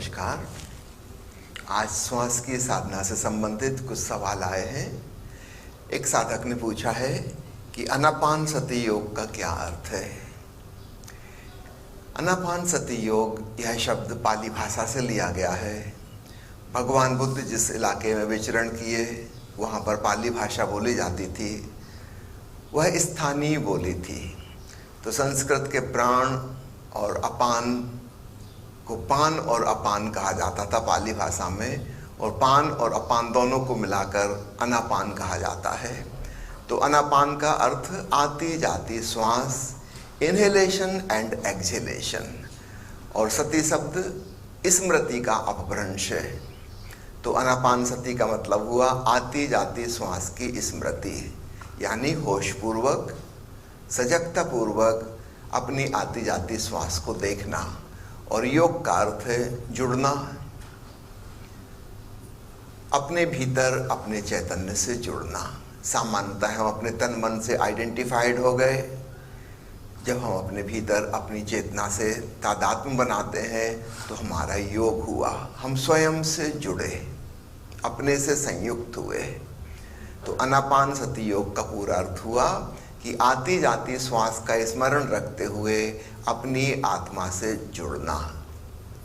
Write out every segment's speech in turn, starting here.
नमस्कार। आज श्वास की साधना से संबंधित कुछ सवाल आए हैं। एक साधक ने पूछा है कि आनापान सति योग का क्या अर्थ है। आनापान सति योग यह शब्द पाली भाषा से लिया गया है। भगवान बुद्ध जिस इलाके में विचरण किए वहाँ पर पाली भाषा बोली जाती थी, वह स्थानीय बोली थी। तो संस्कृत के प्राण और अपान को पान और अपान कहा जाता था पाली भाषा में, और पान और अपान दोनों को मिलाकर अनापान कहा जाता है। तो अनापान का अर्थ आती जाती श्वास, इनहेलेशन एंड एक्सहेलेशन, और सती शब्द स्मृति का अपभ्रंश है। तो अनापान सती का मतलब हुआ आती जाती श्वास की स्मृति, यानी होशपूर्वक सजगता पूर्वक अपनी आती जाती श्वास को देखना। और योग का अर्थ है जुड़ना, अपने भीतर अपने चैतन्य से जुड़ना। सामान्यतः हम अपने तन मन से आइडेंटिफाइड हो गए। जब हम अपने भीतर अपनी चेतना से तादात्म्य बनाते हैं तो हमारा योग हुआ, हम स्वयं से जुड़े, अपने से संयुक्त हुए। तो आनापान सति योग का पूरा अर्थ हुआ कि आती जाती श्वास का स्मरण रखते हुए अपनी आत्मा से जुड़ना,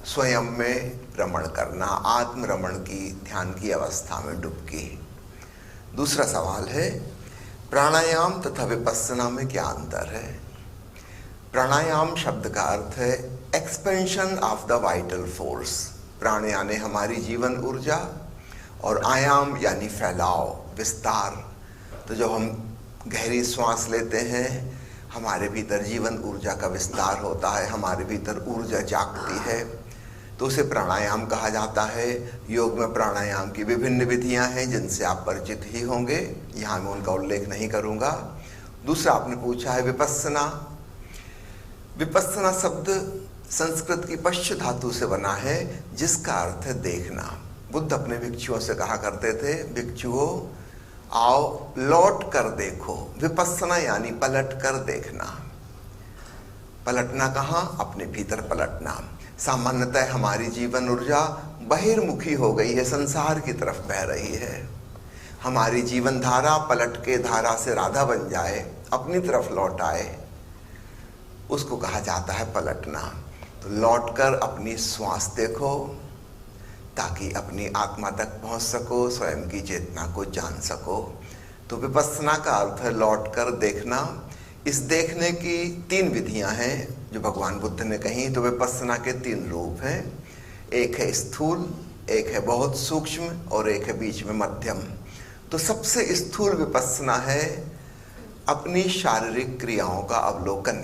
स्वयं में रमण करना, आत्म रमण की ध्यान की अवस्था में डुबकी। दूसरा सवाल है प्राणायाम तथा विपस्सना में क्या अंतर है। प्राणायाम शब्द का अर्थ है expansion of the vital force. प्राण यानी हमारी जीवन ऊर्जा, और आयाम यानी फैलाव, विस्तार। तो जब हम गहरी श्वास लेते हैं हमारे भीतर जीवन ऊर्जा का विस्तार होता है, हमारे भीतर ऊर्जा जागती है, तो उसे प्राणायाम कहा जाता है। योग में प्राणायाम की विभिन्न विधियां हैं जिनसे आप परिचित ही होंगे, यहाँ मैं उनका उल्लेख नहीं करूँगा। दूसरा आपने पूछा है विपस्सना। विपस्सना शब्द संस्कृत की पश्च धातु से बना है जिसका अर्थ है देखना। बुद्ध अपने भिक्षुओं से कहा करते थे, भिक्षुओं आओ लौट कर देखो। विपस्सना यानी पलट कर देखना। पलटना कहाँ? अपने भीतर पलटना। सामान्यतः हमारी जीवन ऊर्जा बहिर्मुखी हो गई है, संसार की तरफ बह रही है। हमारी जीवन धारा पलट के धारा से राधा बन जाए, अपनी तरफ लौट आए, उसको कहा जाता है पलटना। तो लौट कर अपनी श्वास देखो ताकि अपनी आत्मा तक पहुंच सको, स्वयं की चेतना को जान सको। तो विपस्सना का अर्थ है लौट कर देखना। इस देखने की 3 विधियां हैं जो भगवान बुद्ध ने कही। तो विपस्सना के 3 रूप हैं, एक है स्थूल, एक है बहुत सूक्ष्म, और एक है बीच में मध्यम। तो सबसे स्थूल विपस्सना है अपनी शारीरिक क्रियाओं का अवलोकन।